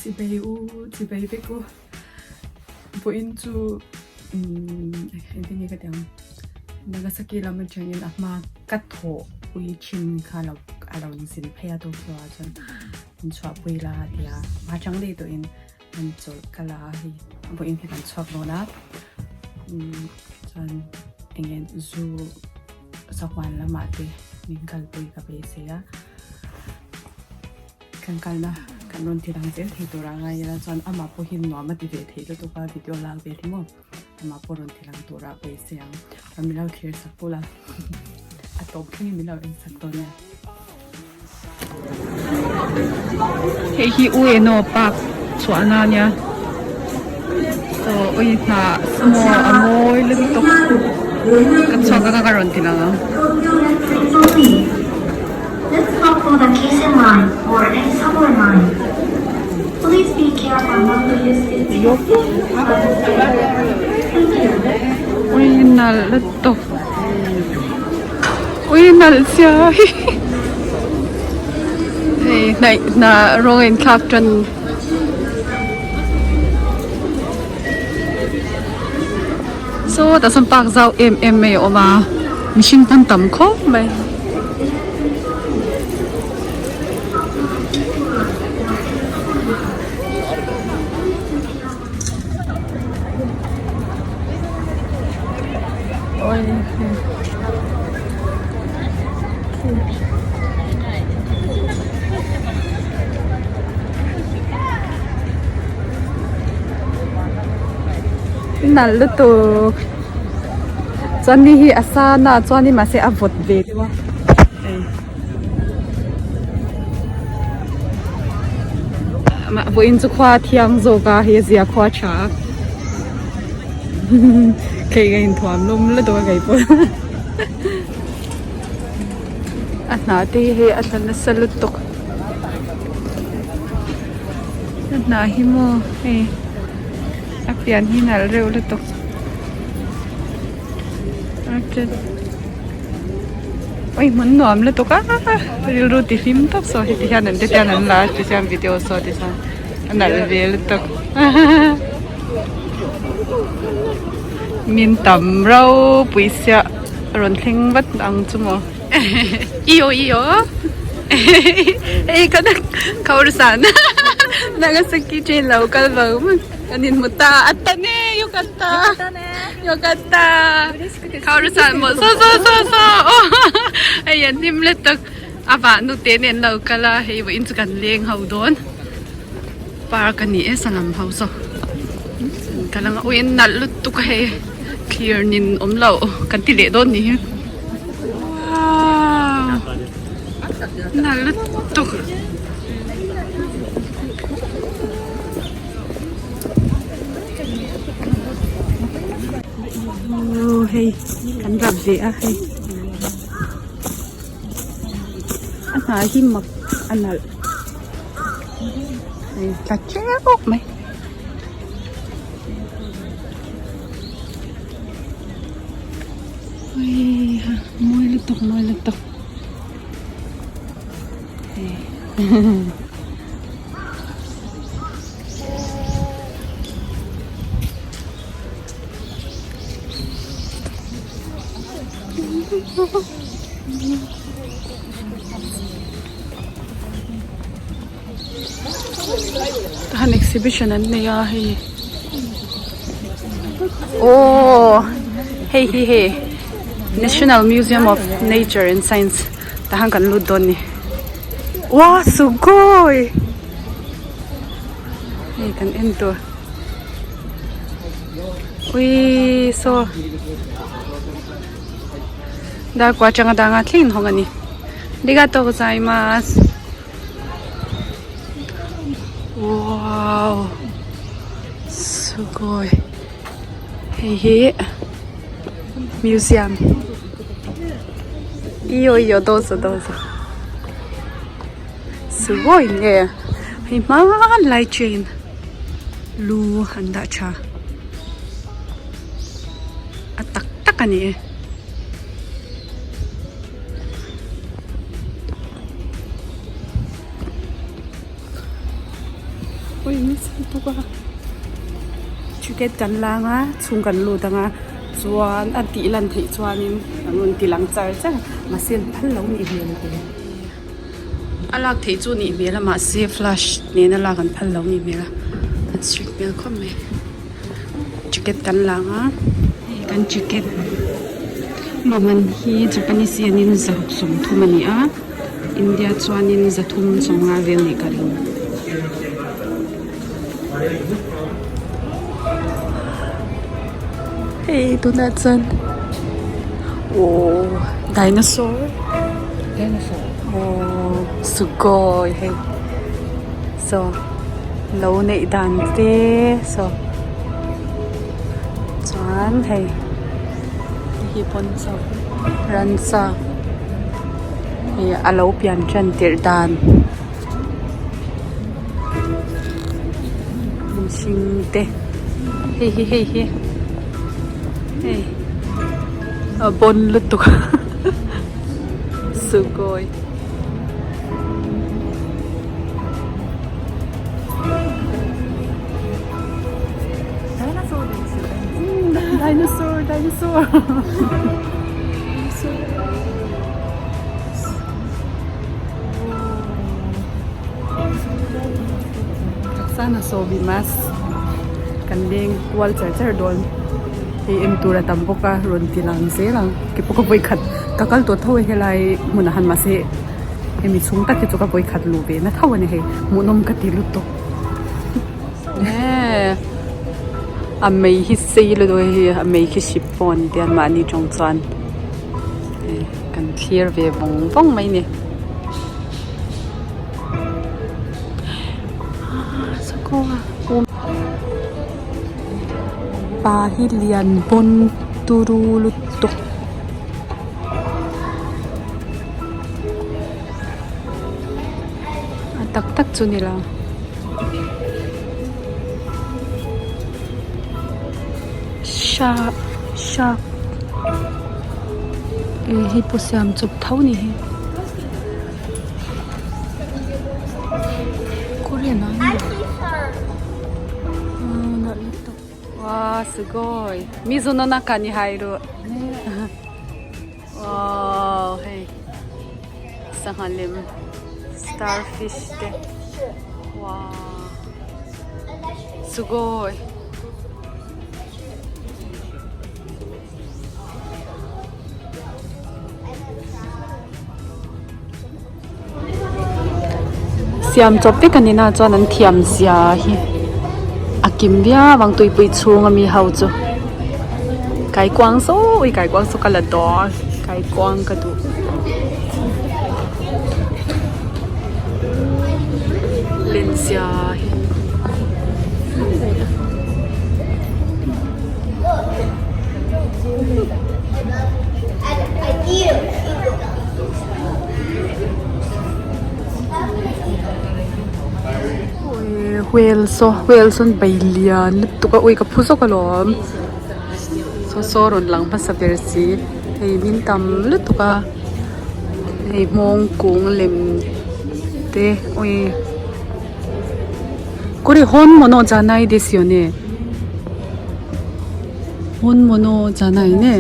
chỉ bay với cô bộ in chu anh thấy cái tiếng Nagasaki là mình chơi như là mà cắt thổ uy chim khá là in xin phải đâu rồi cho mình chọn uy là thì mà chẳng đi tụi in mình chọn cái là thì bộ in thì mình chọn rồi đó cho anh em dù sau quan là mà thì mình cần uy cái bề sẽ cần na kan non ti rang je thei to ra ngai la chan ama po hin no ma ti ve thei lo to ka video la ve thi mo ama po ron ti rang to ra pe siang mi lau clear sak po la a to phni mi lau in sak to ne hei hi u e no pak chwa na nya so oi na smo amoi le to kan chwa ka ron ti la Let's call for the Kissing line or any subway line. Please be careful not to use it. Thank you. Original to. Original siya. Hey, na Rowan Captain. So, ta sampak zau may oma. Mission tam ko may. Nal to Johnny hi asana Johnny ma se avot ve ma vo in zu khwa thiang zo ka hi zia khwa cha kei ga in thuam lum la do gai po ana ti he atana salut tok na hi mo he apian hi nal reu le tok okay oi mun nom le tok ril ru ti film tok so hi ti hanan te tanan la ti sam video so ti sa anal ve le tok min tam rau puisia ron thing wat ang chumo iyo ei kada kaurusan Nagasaki train local ba kanin mo ta atane yokata kaurusan mo so ayan nimle tak aba nu te nen local la hei bo in kan leng hau don par kani e salam hau so kalang uin nalut tu ka he clear nin omlo kan ti le don ni wow nalut tu oh hey kan rap je a hey ana hi mak anal hey ta che ok mai Moi letok. Tahan exhibition an niya hey. Oh, hey. National Museum of Nature and Science. Tahan kan ludon ni. Wow, sugoi. Hey, kan ento. Ui, so. Da kwa changa da nga clean honga ni. Arigatou gozaimasu. Wow. Sugoi. Hey. Museum. Iyo,どうぞ。すごいね。hman lai chain. Lu handa cha. Atak ni. ôi nó sao tôi qua chú kết cắn lang á chung cắn lù tăng á chuan ăn tí lần thấy chuan in luôn tí lăng trời chắc mà xem phát lâu nhỉ nhiều rồi alak thấy chu nhỉ nhiều là mà xem flash nên là gần phát lâu nhỉ nhiều là ăn street meal không mày chú kết cắn lang á cắn chú kết mà mình hi Japanese in za sum thu mani á India chuan in za thum song nga vel ni karin hey do not son oh dinosaur oh sugoi hey so lâu nei dan te so chuan hey hi pon so ran sa hey alo pian chan tir dan sing te hey hey hey hey hey bon lutuk sugoi dinosaur sana so bimas kandeng wal char don em tura tampoka ron tilang se lang ke poko boy khat kakal to thoi helai munahan ma se emi chung ta ke choka boy khat lu be na thawani he munom ka tilu to eh amei hi sei lo do hi amei ki sipon tian ma ni chong chuan kan clear ve bong bong mai ni Pahilian bon turulutok tak chu nila shark hi po siam chup thau ni hi Korean na 와, 스고이. 미소노 나카니 하이루. 와, 헤이. 상할림. 스타피쉬 때. 와. 스고이. siam chop te kanina chuan an thiam sia hi akim bia wang tui pui chung ami hau chu kai kwang so ui kai kwang so kala do kai kwang ka du len sia hi whale son bailian tuka ui ka phuso kalom so ron lang pa sa versi ei min tam lu tuka ei mong kung lem te ui kori hon mono janai desu yo ne hon mono janai ne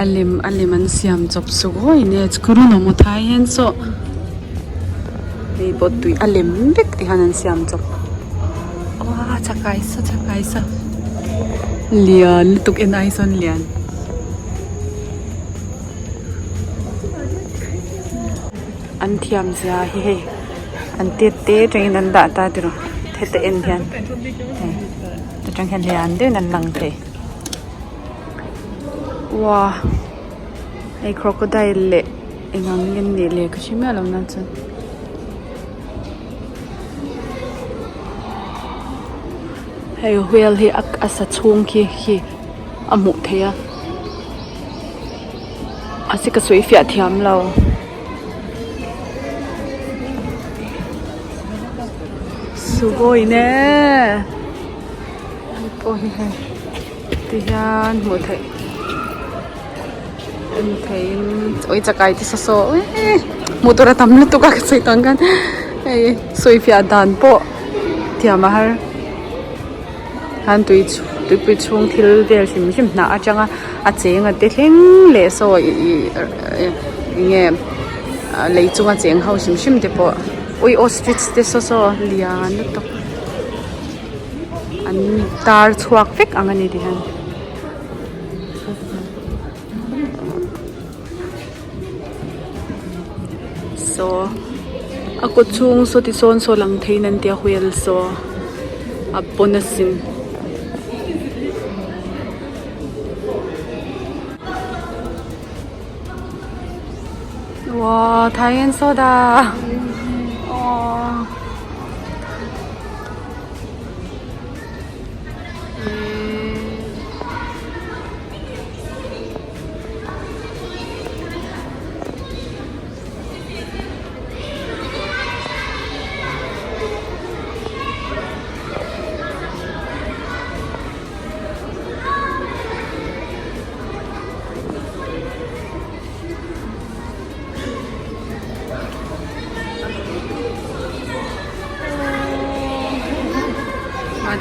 alim an siam chop sugoi ne skuru no mo thai hen so ei bot tui alim bek ti hanan siam chop Chakai sa lian tuk en ai son lian an thiam sia hi he an te train an da ta tiro the te en hian te chang hian lian de nan lang te wa ai crocodile le engang ngen ne le ka shimya lam na chan hey whale hi asa chung khi amu theya asika soi fia thiam lo sugoi ne po hi he tihan mo thai en thein oi chakai ti so motora tamle to ka sai tang kan ei soi fia dan po tia mahar han tui pui chung thil vel him na atanga a chenga te thleng le so nge leichunga cheng ho him te po ui ostrich te so lian to an tar chuak fek angani di han so ako chung so ti son so lang theinan tia huel so aponasin 와 다이앤서다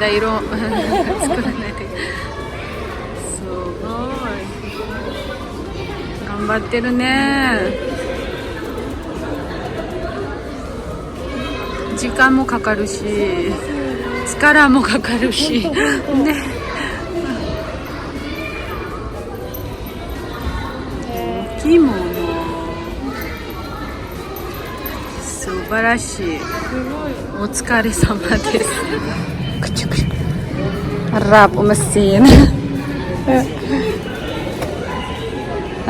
ada iro sekolah nanti sugoi gambatteru ne jikan mo kakaru shi tsukara mo kakaru shi ne kimono subarashi o tsukare sama desu Rap umasin.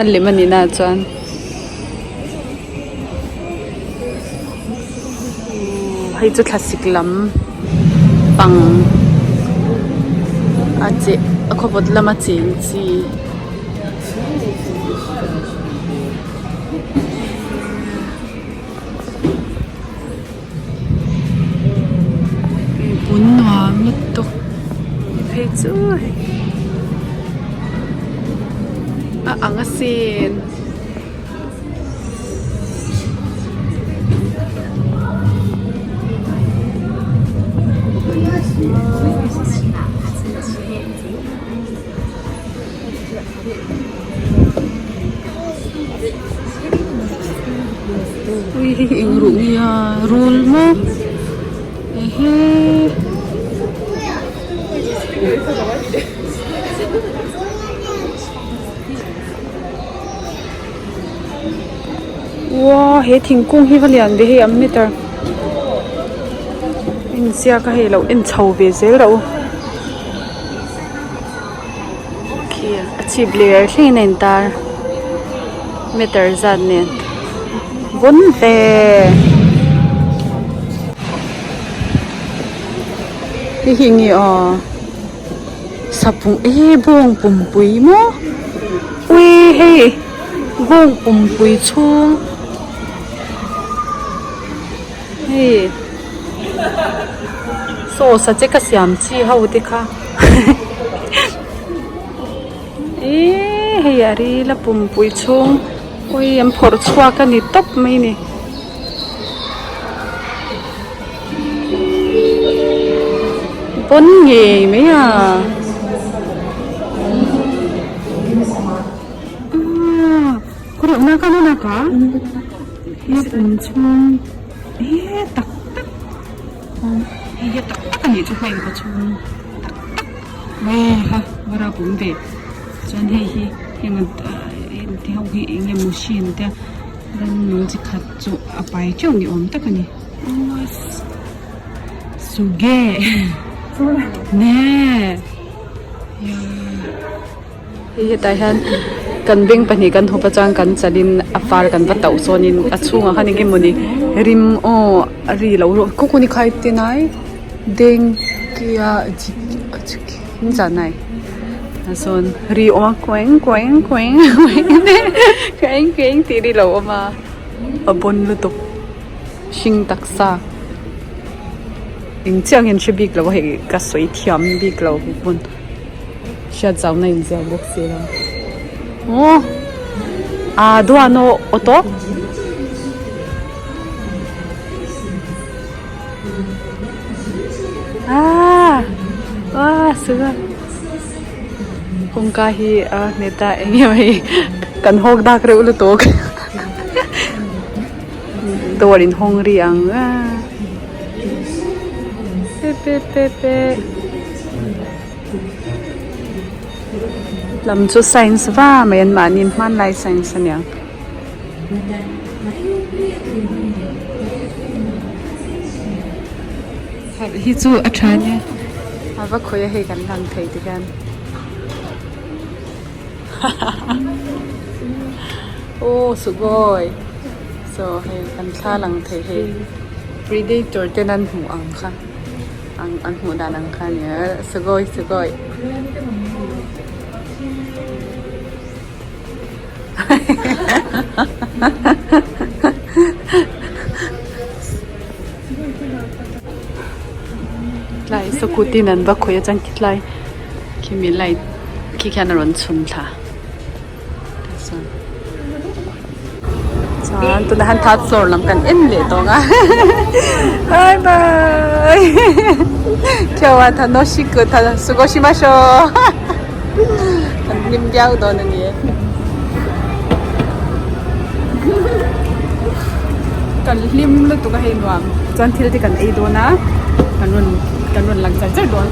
ಅಲ್ಲಿ ಮನಿನ ಚನ್ hay chu classic lam pang ache akhobot lama chen chi bunwa mitto phechu angasin Wih, ingrunya roll mo. Wow, he thingkung hi valian de he ammeter. In sia ka he lo in chau be zel ro. Okay, achi blair hling nen tar. Meter zat nen. Bon te. Hi hingi sapung bong pumpui mo. Ui hey. Bong pumpui chung. Hey. So sa che ka siam chi hau de kha. Hey ari la pumpui chung. Ui am phor chua ka ni top mai ni. Bon nge me ya. Kuro na ka? Ye chung. Tak tak. Ye tak tak ni chu hai ka chung. Tak tak. Wah ha, bara bum de. Chan he hi yang ti hau hi nge machine te dan no ji khat chu apai chung ni om tak ni. Suge. Nè hi tai han kan beng pani kan hopa chang kan chalin afar kan ba tau sonin achunga khani ge moni rim o ri lo ro ko ni khai te nai deng kia chiki inja nai ason ri o kweng ti ri lo ma abon lu to sing taksa in chiang hin chi big lo he ka soi thiam big lo bun sha chau na in ja box se la do ano oto Wah, suka. Kung kahi neta anyway kan hog dak re ulu tok. Dorin hong riang. Pe. Lam chu science va mayan manin man lai science nya. Hi chu athanya. Ava khoya he kan lang thei tikan. Oh, sugoi. So hey kan thla lang thei he. Predator tenan hu ang kha. Ang hu dan ang kha nya. Sugoi. Lai skuti nan ba khoya chang kitlai kimi lai ki khan ron chun tha chan tu han that sor lam kan en le to nga bye bye kyau wa ta no shiku ta sugoshimasho nim gyao do na ni kan lim lu tu ka he nuam chan thil ti kan ei do na kanun lang chan don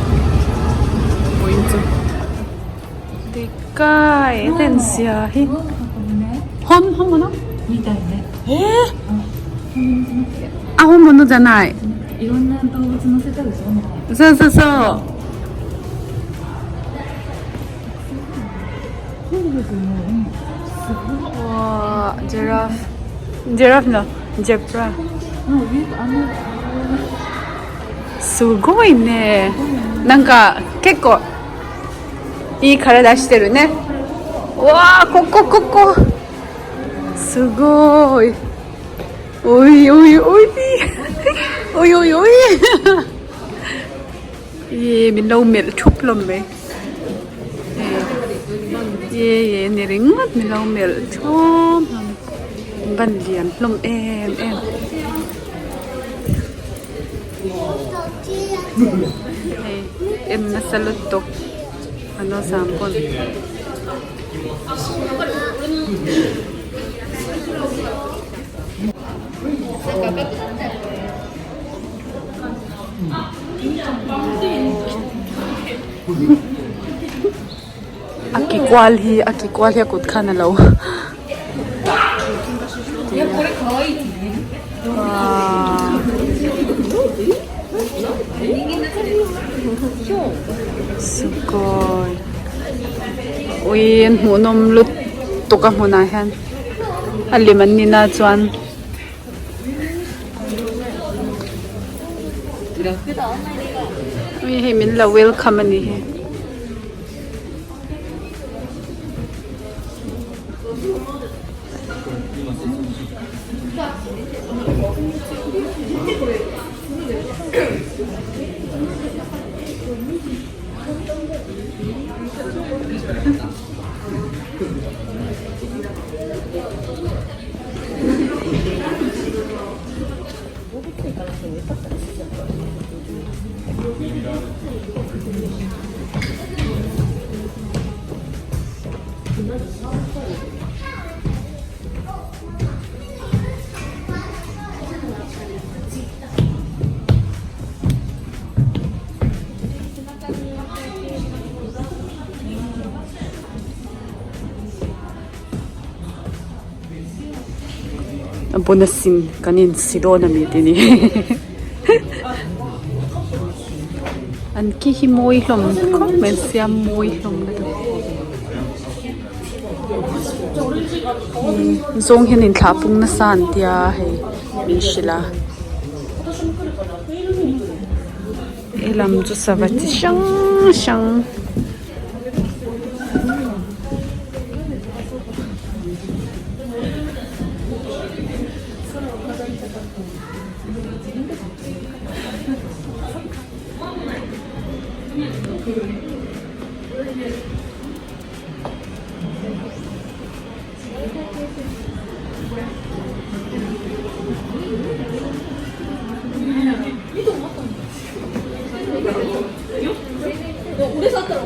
point chu dekai tensia hi hon manaみたいね。あ、本物じゃない。いろんな動物乗せたでしょ。そう。わあ、ジェラフのジェブラ。すごいね。なんか結構いい体してるね。わあ、ここ。すごい。おい。ये मिलाऊ मिल छुप लम्बे ये निरिंगत मिलाऊ मिल छुप बंदियन लम एम em na salutok ano sampon Aki kwal hi akut khana lo. Sugoi. Uin hunom lut tuka muna hen. Aliman ni na chuan. Ui he min la welcome ani he. Bonasin kanin sidona mi tini an ki hi moi hlom comment siam moi hlom na zong hen in thlapung na san tia he min shila elam chu savati shang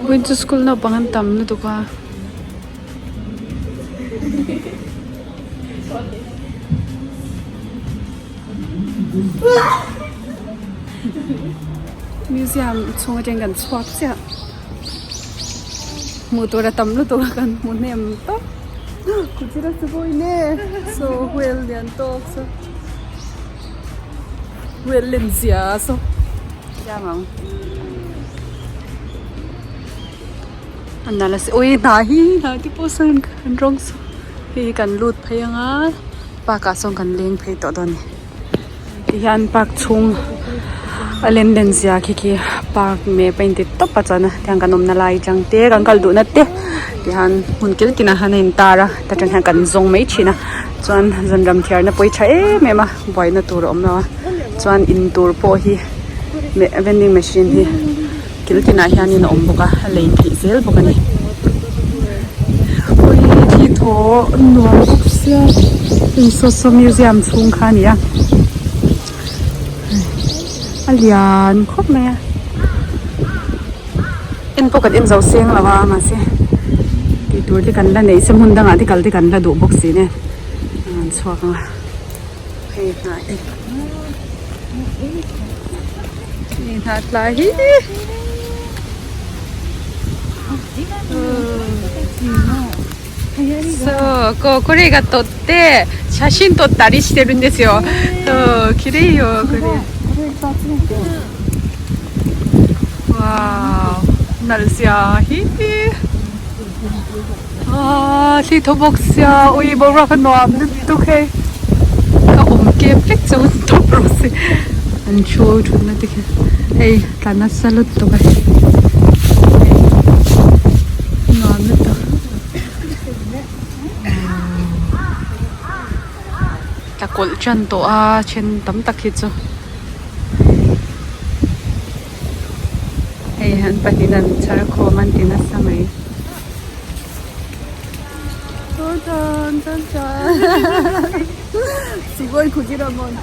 went to school na pangan tam na to ka museum chung ajen kan swap sia mu to ra tam lu to kan mu nem to kuchira sugoi ne so well lian to so well len sia so ya mang anala se oi na hi na ti po san kan rong so hi kan lut phayanga pa ka song kan leng phei to don ti han pak chung alen den sia ki pak me painted to pa chana tyang kanom na lai chang te kan kal du na te ti han hun kil kina hanin tara ta chang han kan zong mai china chuan zan ram thiar na poi cha e me ma boy na tur om na chuan in tur po hi me vending machine hi kil kina hianin om boka lei phi zel boka ni oi thi tho nuam buk sia in so museum chung kha ni ya alian khop me in pocket in zau seng lawa ma se ti tur ti kan la nei sem hun danga ti kal ti kan la du box si ne an chhuak nga hei na e ni na tla hiそうこれが撮って写真撮ったりしてるんですよ。そう綺麗よこれ。Wow, 날씨야 히히. 아, 시토복스야. 오이 뭐라고 너무 어떡해. 그 엄게 팩트 또 브로스. 안 좋아 좋나 되게. 에이, 나나 살로또 가. 너무 또. 다 골전도 아, chen tấm tắc hết rồi. Hey, han patinan charco mantina samay. Tan. Sugoi kujiramon.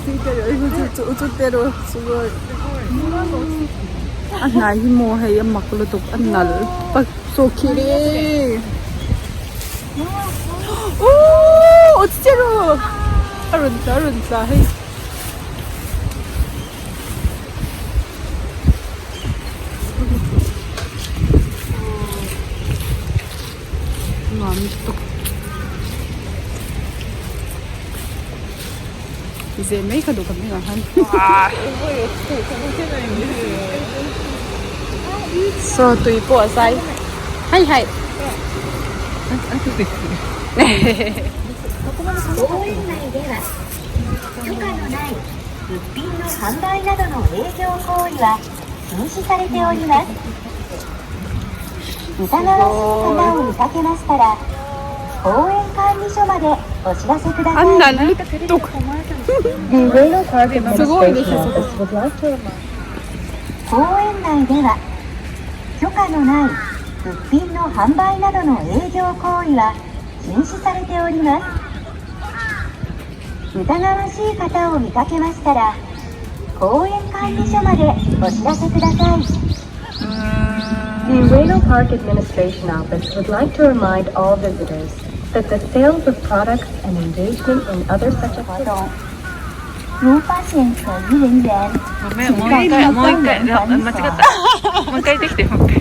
Sitero iku ututero sugoi. Anai mo hay maklutuk annal. Pag so kiri. Oh, ututero. Arun sa hey. 이제 메이크업도 갑니다 한. So tùy của sai. Hay. 公園内では許可のない物品の販売などの営業行為は禁止されております。疑わしい方を見かけましたら公園管理所までお知らせください。すごいです。公園内では許可のない物品の販売などの営業行為は禁止されております。疑わしい方を見かけましたら公園管理所までお知らせください。The Ueno Park Administration Office would like to remind all visitors that the sales of products and engagement in other such activities. 如发现可疑人员，请告知专门管理所。もう一回できてもう一回。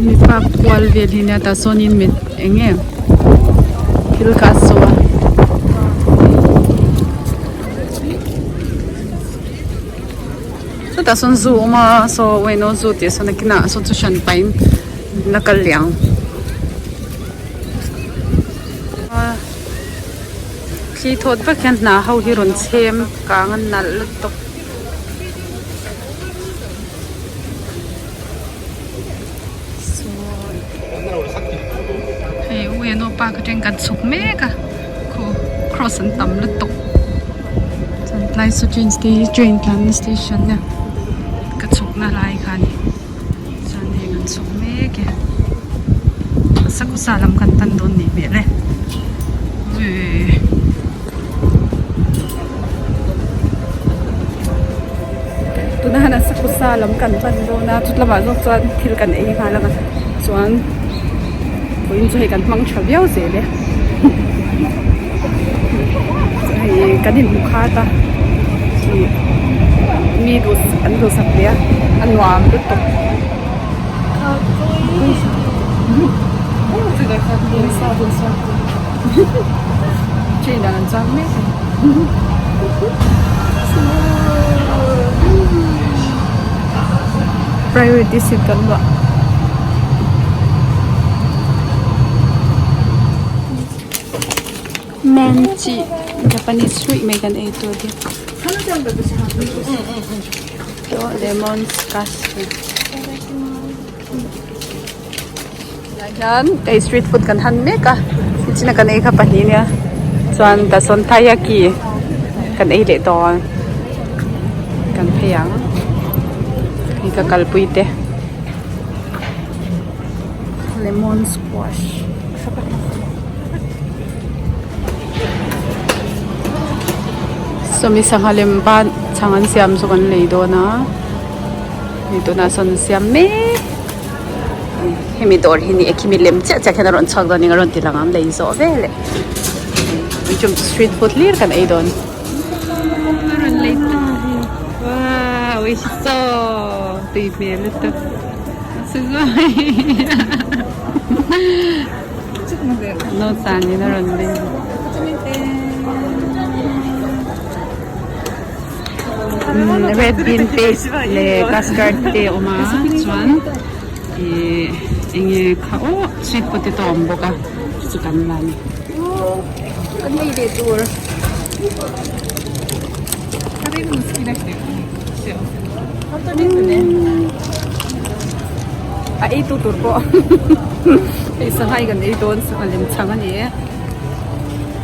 Ni pa kual velina ta sonin mit enge. Kil kaswa. So ta son zu ma so Ueno zu te so nakina so chu shan pain nakaliang. Khi thốt bác khen na hau hi ron chem ka ngan nal tok. Ueno pa ka chen kan suk me ka ko cross an tam lu tok chan lai su train plan station na ka suk na lai kha ni chan he kan suk me ke saku salam kan tan don ni be le lam kan pan do na tut lama zo chuan thil kan ei nga langa chuan poin chu he kan hmang tha biao se le hei kanin mukha ta mi do an do sak le an nuam tu tok chuyện là làm sao biết priority seat kan ba menchi Japanese sweet may kan ito di to lemon squash yan kay street food kan han me ka sina kan ei kha pahi nia chuan ta son thayaki kan ei le to kan pheyang ni ka kalpui te lemon squash so mi sangalem ba changan siam so kan lei do na ni to na son siam me hemi dor hini ekimi lem cha cha kana ron chak doni ngaron tilangam lei zo vele jum street food lir kan ei don ron lei wow wish so tui me luto suzai no sani na ron lei red bean paste le custard te oma chuan inge khao sweet potato amboka chikan lani kan nei de tur kare no skina ke hato desu ne a ei tu tur ko ei sa hai gan ei don sa lim chang ani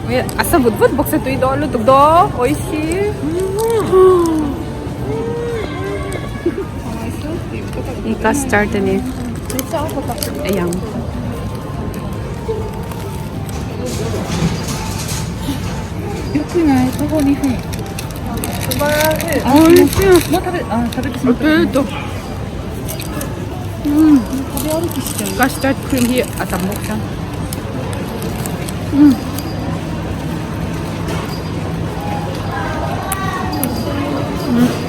we asa but but box tu do lu tuk do oishi i custard ni ayang 요크나이 저거니 해. 뭐 타베겠습니다. custard cream here at the moksa.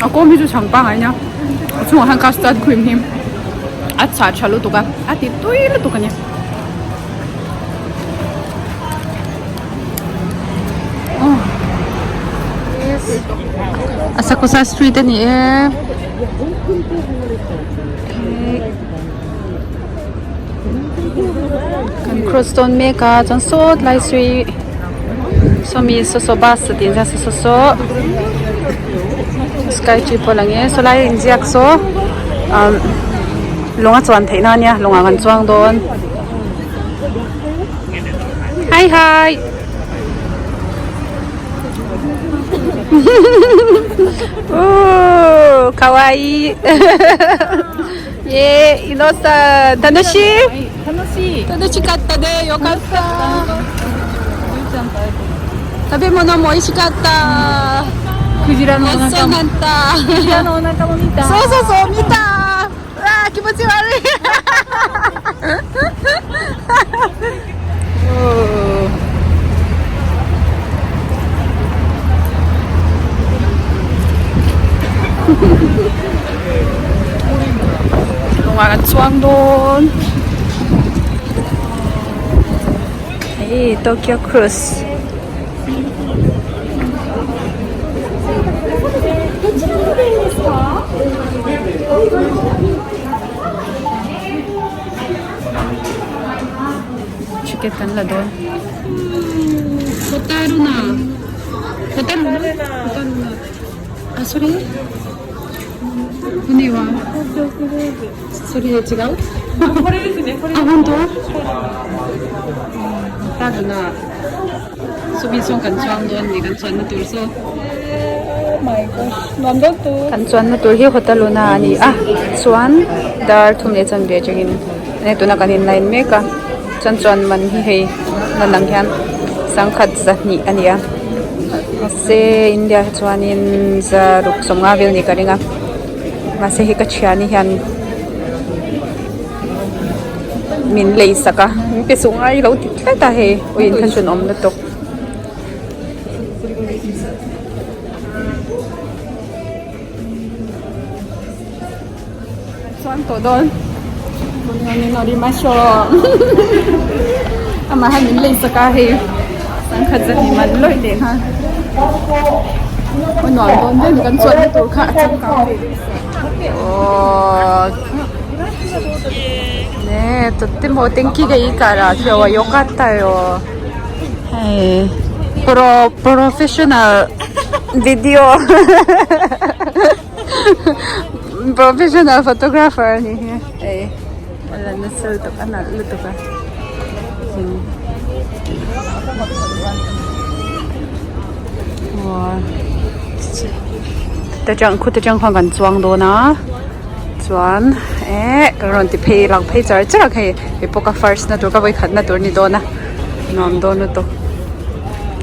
Ako medyo 장빵 아니냐? 중요한 custard cream him. 아차 잘로 도가. 아티 또이로 도가냐? Asakusa Street ni kan Crosstown Meka jan so lai sui so mi so bus din ja so sky trip polange so lai injiak so longa chuan theina nia longa kan chuang don hi oh, kawaii. Yeah, inosa, tanoshi katta de, yokatta. Tabemono mo oishikatta. Kujira no onaka mo mita. Kujira no onaka mo mita. So, mita. Ah, kimochi warui. Oh. Lumayan chuang doon. Hey, Tokyo Cruise. Chiketan la doon. Hotaru na. Ah, sorry. Hindi wa. Sorry, chigaw? Kore desu ne, kore. Ah, honto? Hotaru na. So, bisong kanchuan doon, ni kanchuan na tur. So, oh my gosh. Nanda to. Kanchuan na tur, hi hotalu na ni. Ah, chuan. Dar thum ne chan be jagin. Ne tu na kanin line me ka. Chan chuan man hi hei. Nanang hian. Sangkhat zahni ania. Se India chuanin za ruk somnga vel ni karinga mà sẽ hi cái chuyện này hiện mình lấy sắc à mình bị sung ai lâu tít hết ta he ôi thân chuẩn om nó tục soan tổ đôn mình nói đi mà cho mà hai mình lấy sắc à he sang khát rất nhiều mà lôi đến ha ôi nói đôn đấy mình cần soan cái tổ khác trong caoねえとってもお天気がいいから今日は良かったよ。はい。プロフェッショナルビデオプロフェッショナルフォトグラファーにwala na sir to ka na luto ka. Wow. แต่จังคุณจะจังความกันจวงโดนะจวนกระรอนติเพย์หลังเพย์จะจะใครไปปก first นะตัวก็ไปขัดนะตัวนี้โดนะนอนโดนตัว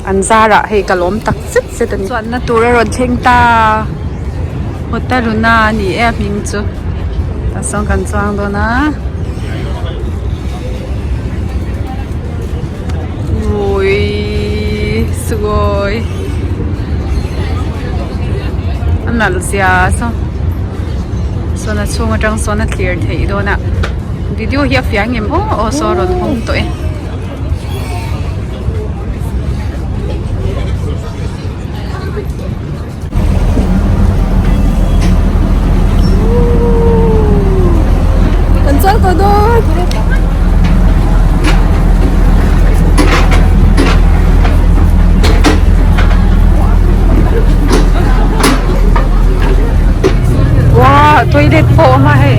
อันซาระให้กระล้มตักซิดเสร็จจวนนะตัวรอนเชงตาหัวตาลุน่านี่มิงจูแต่ส่งกันจวงโดนะโอ้ยสวยอันนั้นเสียซะส่วนนั้นช่วงจังส่วนนั้นเคลียร์ที่โดนวิดีโอเฮียฟียงเงี้ยโอ้สอนรถห้องตัวกันจ้าตัวโดนว้าตัวเด็กโผล่มาให้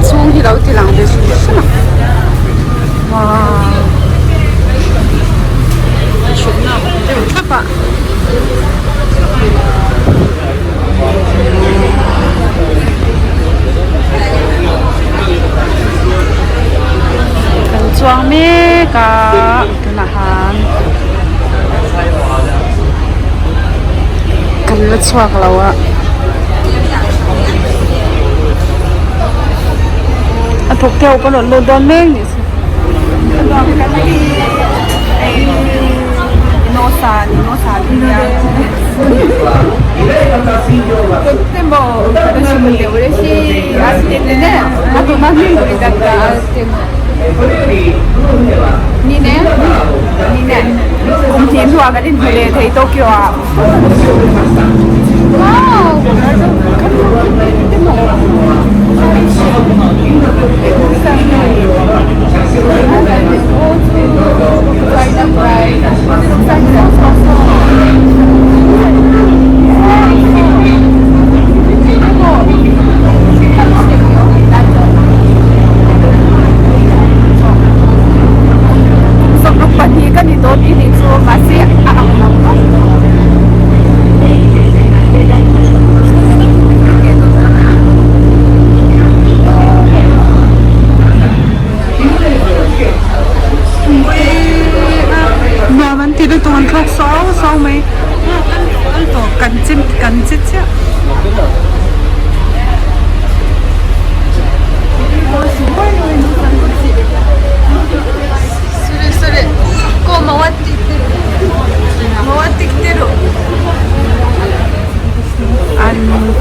ช่วงที่เราที่หลังเดือดสุดว้าวชุดน่ะเดี๋ยวทับอ่ะกันจวงเมกะกันอาหารกันละชวกเราอะถูกเที่ยวก็หล่นโดนเม่งนี่สิลองกันที่ไอ้โนซาที่เนี่ยとっても私もね嬉しいあってねあと何年ぶりだったって2年cùng chiến hòa cái đến về thấy Tokyo à wow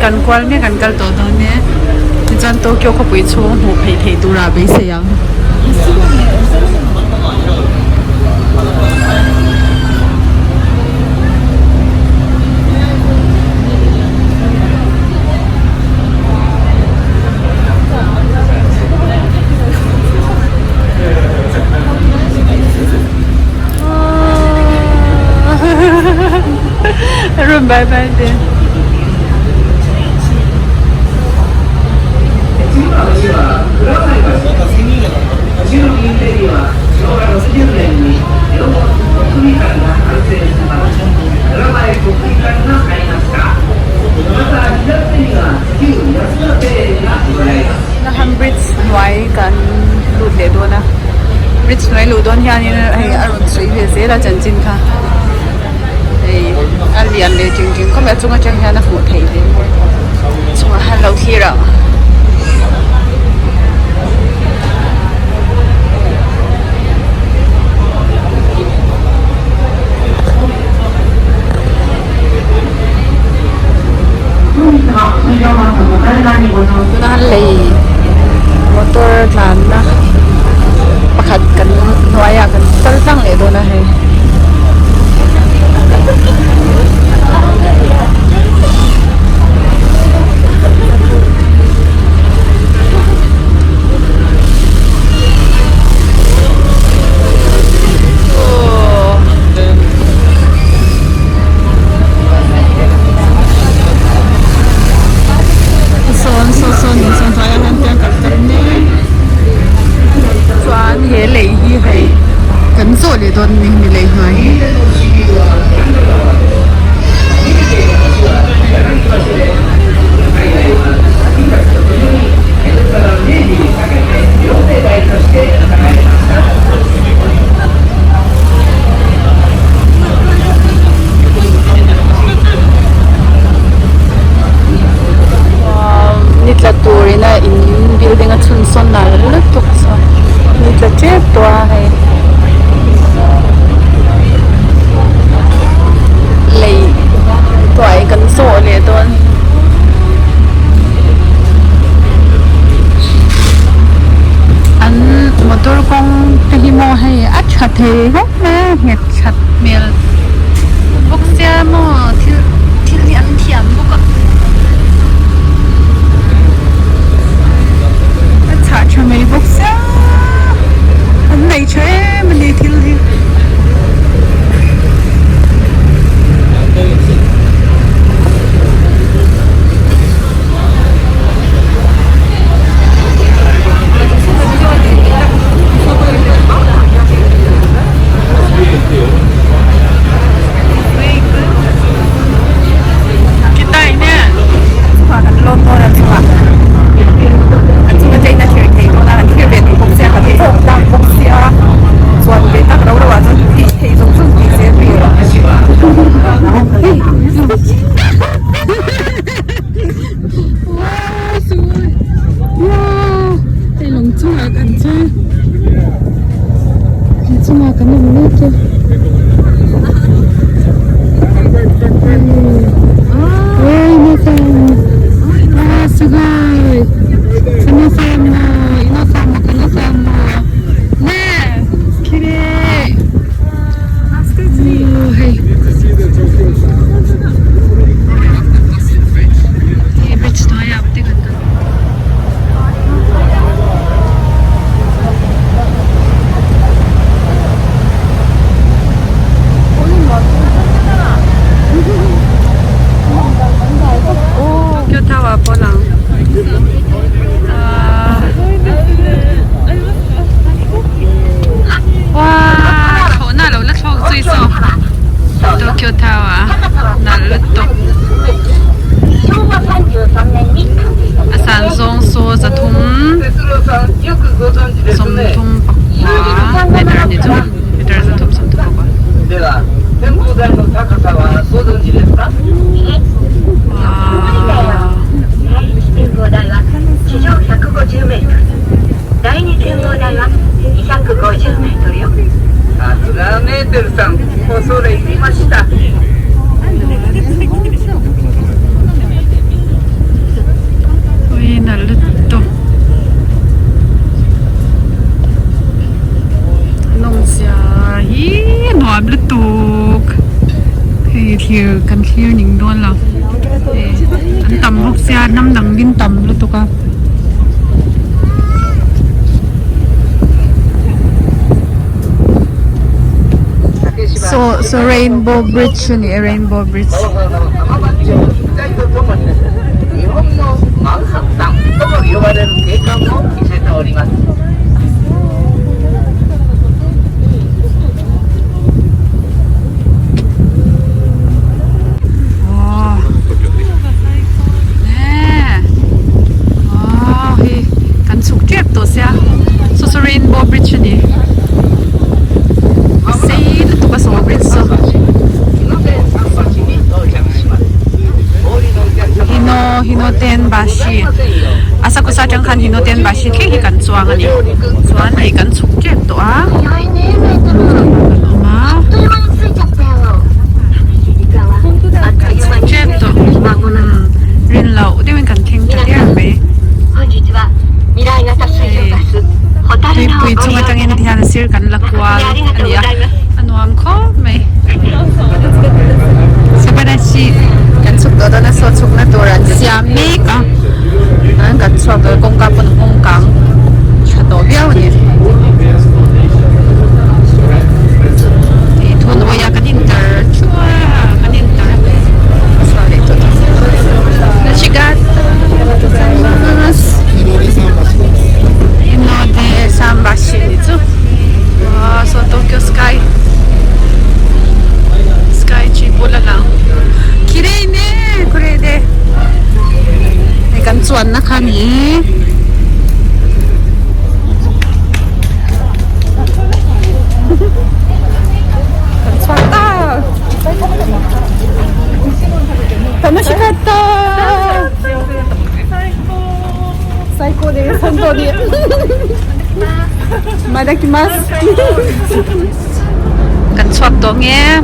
กันกวาเนี่ยกันกัลตัวเนี่ยที่จันโตเกียวเขาไปช่วงหัวเพย์เทตูราไปเสียงรุ่นบายบายเด้นะฮัมบริดจ์ไว้กันรูดเดดนะบริดจ์ไว้รูดดอนยานี่ให้อารมณ์สวยเสียแล้วจันจินค่ะ Hey, alien le jing jing ko me chunga chang ya na fu thei de. Chunga hello thira. Nó lì motor lan na pakhat kan noya kan taltang le do na he hệ lệ như vậy cấn rồi để tuần mình lấy máy nít là tour na in building a chun son na rất tốt sao nít là chết toa hay lấy toại cấn sổ liền tuần anh motor con cái mo hay ắt chặt thế hết na nhặt chặt miel bốc xe mo thiếu thiếu lian thiam bốc à chả cho mấy bốc xe anh này cho em mình đi thiếu đi kan clear ning don la an tam hok sia nam dang din tam lu to ka so rainbow bridge ni rainbow bridge so rainbow bridge ni say to ka so bridge so 좋아하니 좋아하니 이건 속죄 또아 엄마 속죄 또 린라우 우리는 간 캥자리야 왜 thawhpui chung atang in thian sir kan lakwal ania anuam kho mai sabarashi kan chuk do na so chuk na toran siam me ka an kan chuk do kong ka pun kong kang chado biao ni i thun oya kan inter chua kan inter sorry to na shigat Sambashi wow, so Tokyo sky chibola lang kirei ne kore de ikan chuan na khani kan chuan ta tamashikatta saiko desu hontou Madakimasu. Kan swak to nge.